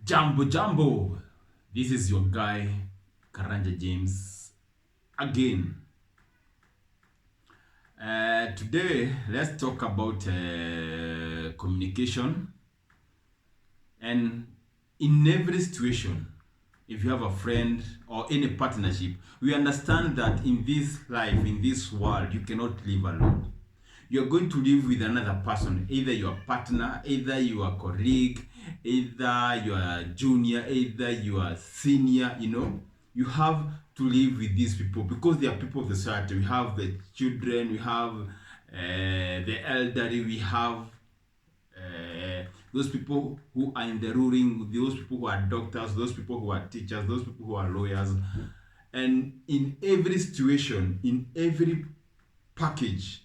Jambo Jambo, this is your guy Karanja James again. Today, let's talk about communication. And in every situation, if you have a friend or any partnership, we understand that in this life, in this world, you cannot live alone. You're going to live with another person, either your partner, either your colleague, either your junior, either your senior. You have to live with these people because they are people of the society. We have the children, we have the elderly, we have those people who are in the ruling, those people who are doctors, those people who are teachers, those people who are lawyers. And in every situation, in every package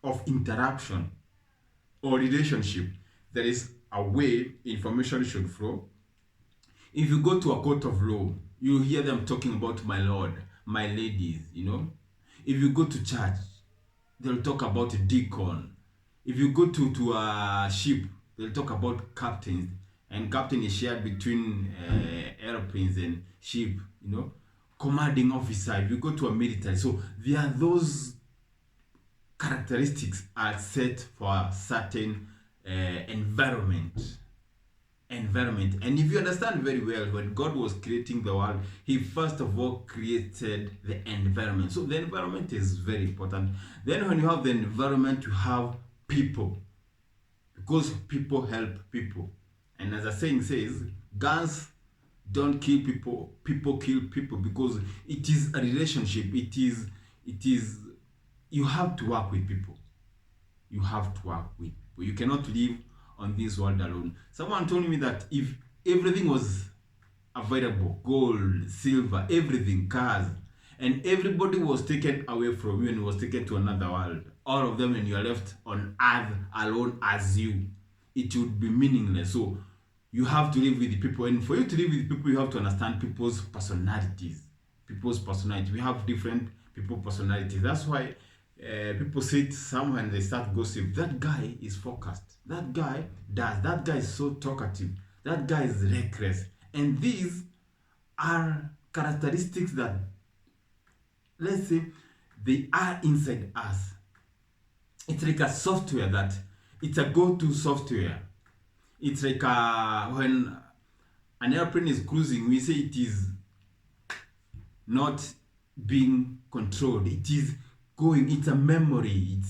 of interaction or relationship, there is a way information should flow. If you go to a court of law, you hear them talking about my lord, my ladies. If you go to church, they'll talk about a deacon. If you go to a ship, they'll talk about captains. And captain is shared between airplanes and ship. Commanding officer, if you go to a military. So there are those characteristics are set for a certain environment. And if you understand very well, when God was creating the world, He first of all created the environment. So the environment is very important. Then when you have the environment, you have people, because people help people. And as the saying says, guns don't kill people, people kill people, because it is a relationship. It is you have to work with people. You have to work with people. You cannot live on this world alone. Someone told me that if everything was available, gold, silver, everything, cars, and everybody was taken away from you and was taken to another world, all of them, and you are left on earth alone as you, it would be meaningless. So you have to live with the people, and for you to live with people, you have to understand people's personalities. We have different people personalities. That's why people sit somewhere and they start gossip. That guy is focused. That guy does. That guy is so talkative. That guy is reckless. And these are characteristics that, let's say, they are inside us. It's like a software that, it's a go-to software. It's like when an airplane is cruising, we say it is not being controlled. It is going. It's a memory.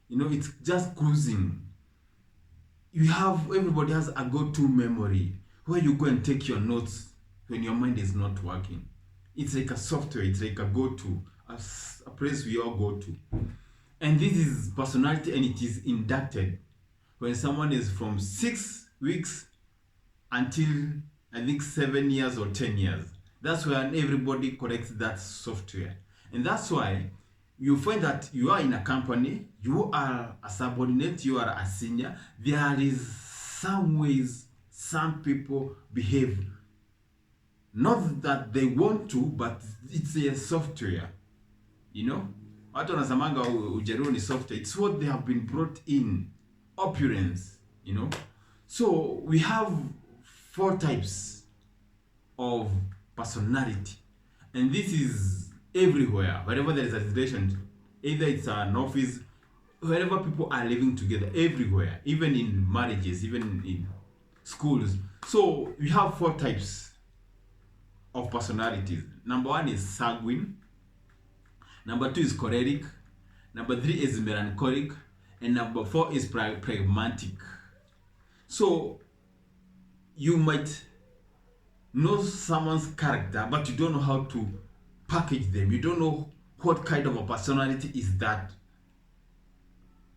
It's just cruising. Everybody has a go-to memory where you go and take your notes when your mind is not working. It's like a software. It's like a go-to, a place we all go to. And this is personality, and it is inducted when someone is from 6 weeks until, I think, 7 years or 10 years. That's when everybody corrects that software. And that's why you find that you are in a company, you are a subordinate, you are a senior. There is some ways some people behave. Not that they want to, but it's a software. Watu wanasamanga ujeruo ni software. It's what they have been brought in. Opulence. So we have 4 types of personality. And this is everywhere. Wherever there is a situation, either it's an office, wherever people are living together, everywhere. Even in marriages, even in schools. So we have 4 types of personalities. Number 1 is sanguine. Number 2 is choleric. Number 3 is melancholic. And number 4 is pragmatic. So you might know someone's character, but you don't know how to package them. You don't know what kind of a personality is that.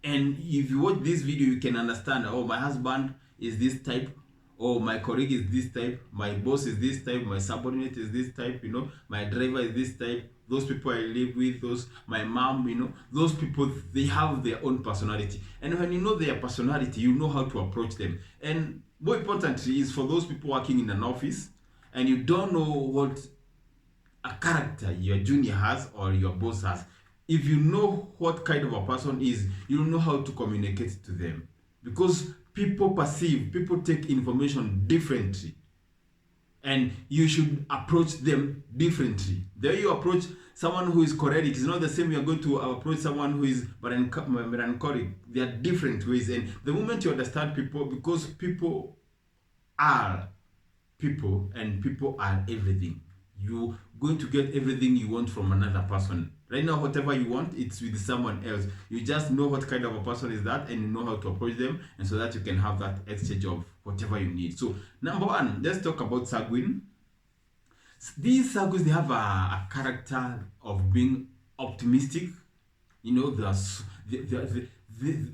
And if you watch this video, you can understand, oh, my husband is this type, oh, my colleague is this type, my boss is this type, my subordinate is this type, my driver is this type, those people I live with, my mom, those people, they have their own personality. And when you know their personality, you know how to approach them. And more importantly is for those people working in an office and you don't know what a character your junior has or your boss has. If you know what kind of a person is, you'll know how to communicate to them. Because people take information differently. and you should approach them differently. The way you approach someone who is choleric is not the same you are going to approach someone who is melancholic. They are different ways, and the moment you understand people, because people are people and people are everything, you're going to get everything you want from another person. Right now, whatever you want, it's with someone else. You just know what kind of a person is that, and you know how to approach them, and so that you can have that exchange of whatever you need. So number one, let's talk about sanguine. These sanguines, they have a character of being optimistic. You know,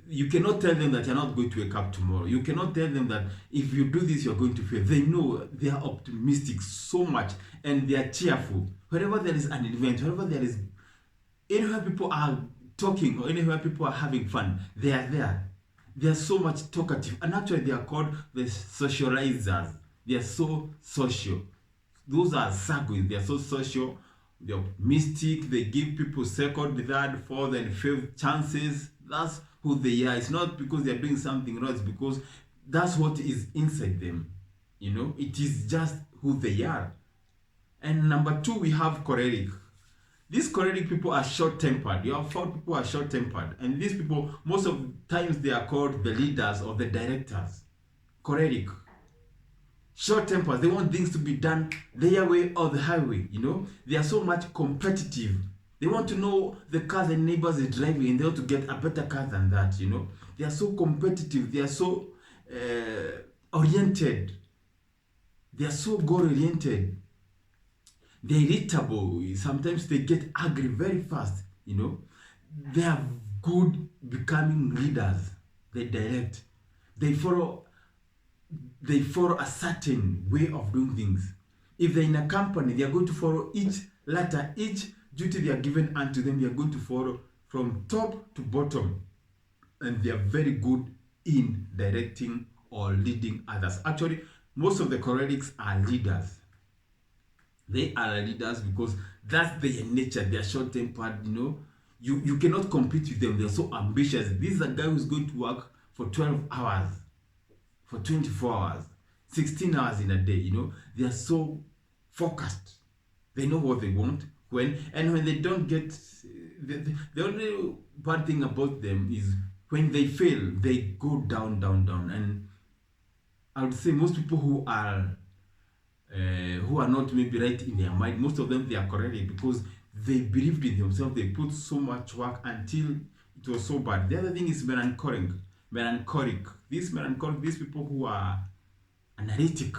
you cannot tell them that you're not going to wake up tomorrow. You cannot tell them that if you do this, you're going to fail. They know, they are optimistic so much, and they are cheerful. Wherever there is an event, wherever there is, anywhere people are talking or anywhere people are having fun, they are there. They are so much talkative, and actually they are called the socializers. They are so social. Those are sanguines. They are so social. They're optimistic. They give people second, third, fourth, and fifth chances. That's who they are. It's not because they're doing something wrong. It's because that's what is inside them. You know, it is just who they are. And number two, we have choleric. These choleric people are short-tempered. You have found people are short-tempered. And these people, most of the times, they are called the leaders or the directors. Choleric. Short-tempered. They want things to be done their way or the highway, you know. They are so much competitive. They want to know the car the neighbors are driving, and they want to get a better car than that, you know. They are so competitive. They are so oriented. They are so goal-oriented. They're irritable. Sometimes they get angry very fast, you know. They are good becoming leaders. They direct. They follow a certain way of doing things. If they're in a company, they are going to follow each letter, each duty they are given unto them. They are going to follow from top to bottom. And they are very good in directing or leading others. Actually, most of the cholerics are leaders. They are leaders because that's their nature. They are short-tempered, you know. You cannot compete with them. They're so ambitious. This is a guy who's going to work for 12 hours, for 24 hours, 16 hours in a day, you know. They are so focused. They know what they want, and when they don't get, the only bad thing about them is when they fail, they go down, down, down. And I would say most people who are not maybe right in their mind, most of them, they are choleric because they believed in themselves. They put so much work until it was so bad. The other thing is melancholic. These people who are analytic,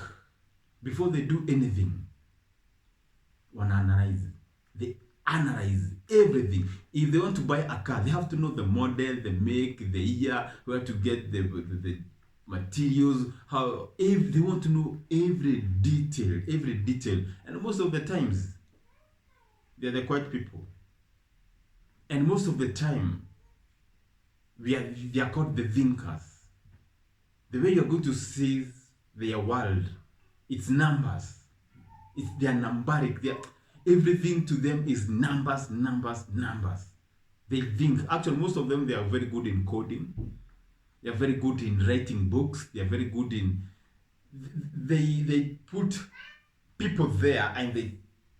before they do anything, they analyze everything. If they want to buy a car, they have to know the model, the make, the year, where to get the materials, how, if they want to know every detail. And most of the times, they're the quiet people. And most of the time, they are called the thinkers. The way you're going to see their world, it's numbers. They are numeric. Everything to them is numbers. They think. Actually, most of them, they are very good in coding. They are very good in writing books. They are very good in... They put people there, and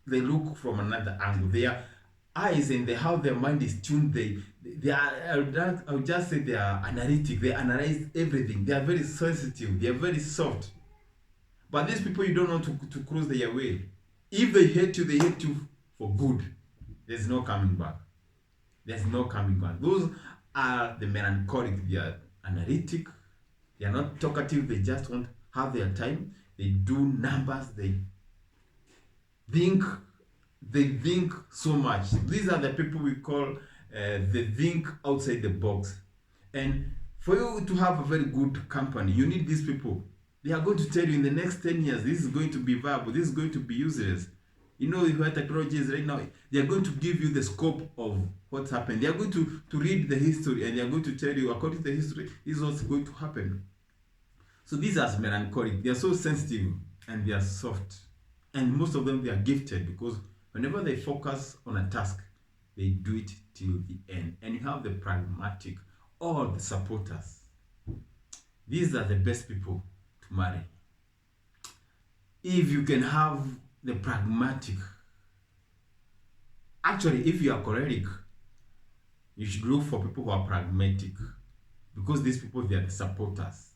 they look from another angle. Their eyes and how their mind is tuned, they are, I would just say, they are analytic. They analyze everything. They are very sensitive. They are very soft. But these people, you don't want to cross their way. If they hate you for good. There's no coming back. Those are the melancholic. They are analytic. They are not talkative. They just want to have their time. They do numbers. They think so much. These are the people we call they think outside the box. And for you to have a very good company, you need these people. They are going to tell you in the next 10 years, this is going to be viable, this is going to be useless. You know where technology is right now. They are going to give you the scope of what's happened. They are going to read the history, and they are going to tell you, according to the history, this is what's going to happen. So these are melancholic. They are so sensitive, and they are soft. And most of them, they are gifted, because whenever they focus on a task, they do it till the end. And you have the pragmatic, or the supporters. These are the best people to marry. if you can have the pragmatic, actually, if you are choleric, you should look for people who are pragmatic, because these people, they are the supporters.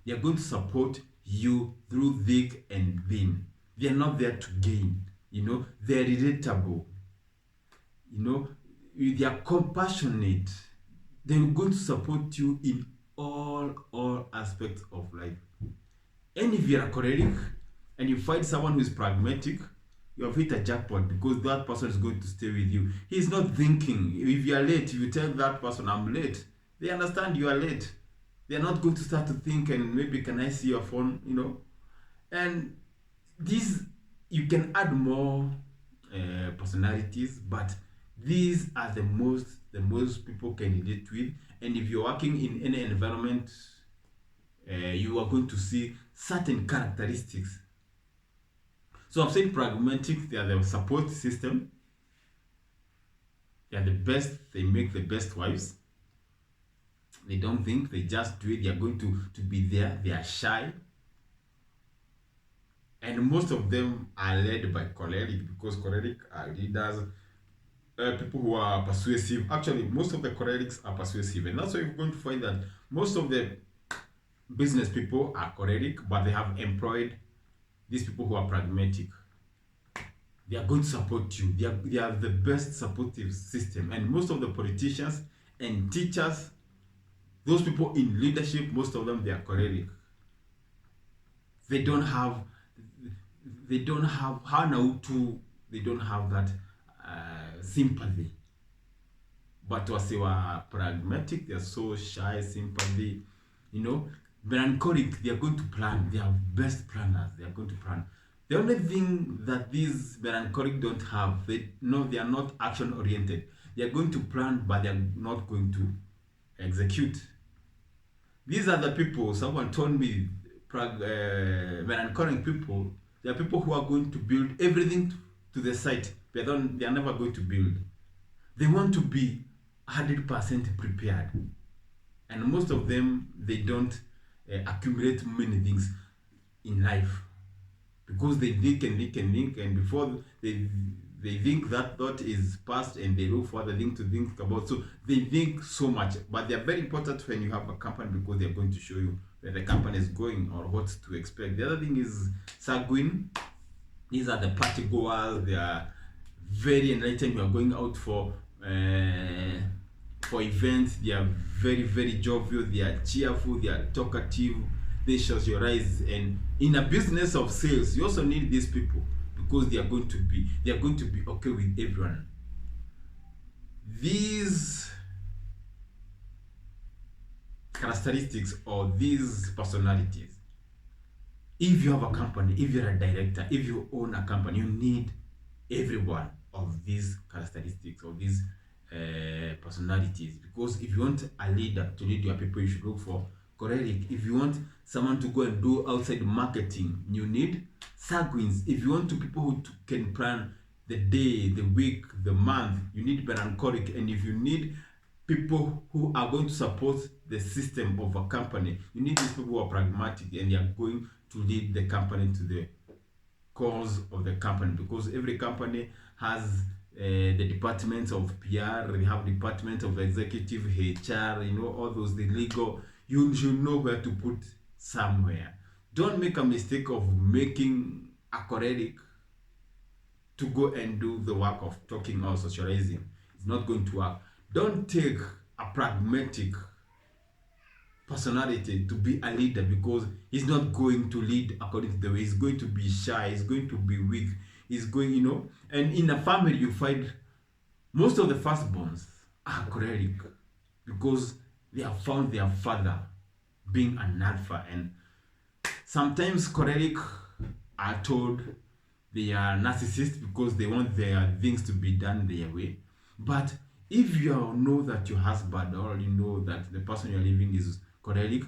They are going to support you through thick and thin. They are not there to gain. They are relatable. They are compassionate. They are going to support you in all aspects of life. And if you are choleric and you find someone who is pragmatic, you have hit a jackpot, because that person is going to stay with you. He's not thinking. If you are late, if you tell that person, I'm late, they understand you are late. They are not going to start to think, and maybe, can I see your phone? And these, you can add more personalities, but these are the most people can relate with. And if you're working in any environment, you are going to see certain characteristics. So I'm saying pragmatic, they are the support system. They are the best, they make the best wives. They don't think, they just do it. They are going to be there. They are shy. And most of them are led by choleric, because choleric are leaders, people who are persuasive. Actually, most of the cholerics are persuasive. And that's why you're going to find that most of the business people are choleric, but they have employed these people who are pragmatic. They are going to support you. They are the best supportive system. And most of the politicians and teachers, those people in leadership, most of them, they are choleric. They don't have that sympathy. But once they were pragmatic, they are so shy, sympathy. Melancholic, they are going to plan. They are best planners. They are going to plan. The only thing that these melancholic don't have, they are not action oriented. They are going to plan, but they are not going to execute. These are the people, someone told me, melancholic people, they are people who are going to build everything to the site. They are never going to build. They want to be 100% prepared. And most of them, they don't accumulate many things in life, because they think, and before they think that thought is past, and they look for other things to think about. So they think so much, but they are very important when you have a company, because they are going to show you where the company is going or what to expect. The other thing is sanguine. These are the party goers. They are very enlightened. We are going out for events. They are very, very jovial. They are cheerful. They are talkative. They socialize. And in a business of sales, you also need these people, because they are going to be okay with everyone. These characteristics, or these personalities, if you have a company, if you're a director, if you own a company, you need every one of these characteristics, or these personalities. Because if you want a leader to lead your people, you should look for choleric. If you want someone to go and do outside marketing, you need sanguines. If you want people who can plan the day, the week, the month, you need melancholic. And if you need people who are going to support the system of a company, you need these people who are pragmatic, and they are going to lead the company to the cause of the company. Because every company has the departments of PR, they have department of executive, HR, all those, the legal. You should know where to put somewhere. Don't make a mistake of making a choleric to go and do the work of talking or socializing. It's not going to work. Don't take a pragmatic personality to be a leader, because he's not going to lead according to the way. He's going to be shy. He's going to be weak. He's going, and in a family, you find most of the firstborns are choleric, because they have found their father being an alpha. And sometimes choleric are told they are narcissists, because they want their things to be done their way. But if you know that your husband, or you know that the person you're living is choleric,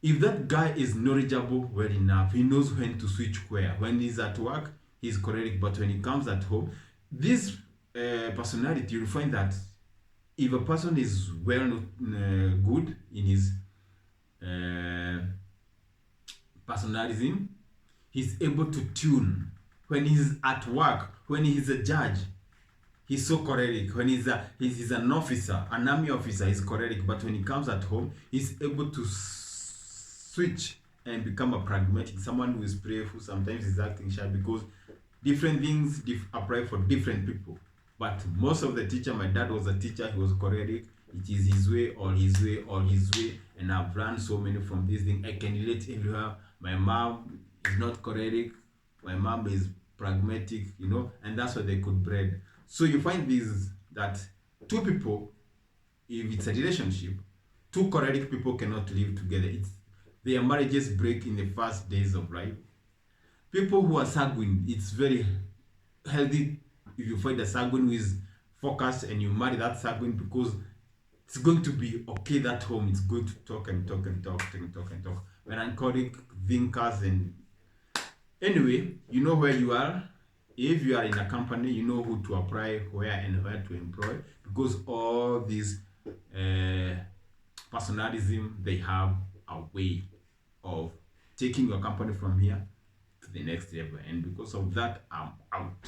if that guy is knowledgeable well enough, he knows when to switch where. When he's at work, he's choleric, but when he comes at home, this personality, you'll find that if a person is well good in his personalism, He's able to tune. When he's at work, when he's a judge, he's so choleric. When he's an officer, an army officer, he's choleric. But when he comes at home, he's able to switch and become a pragmatic, someone who is prayerful. Sometimes he's acting shy, because different things apply for different people. But most of the teacher, my dad was a teacher, he was choleric. It is his way, or his way, or his way. And I've learned so many from this thing. I can relate everywhere. My mom is not choleric. My mom is pragmatic, and that's what they could bred. So you find this, that two people, if it's a relationship, two choleric people cannot live together. Their marriages break in the first days of life. People who are sanguine, it's very healthy if you find a sanguine who is focused and you marry that sanguine, because it's going to be okay that home. It's going to talk and talk and talk and talk and talk. Melancholic thinkers, and anyway, you know where you are. If you are in a company, you know who to apply where and where to employ, because all these personalism, they have a way of taking your company from here to the next level. And because of that, I'm out.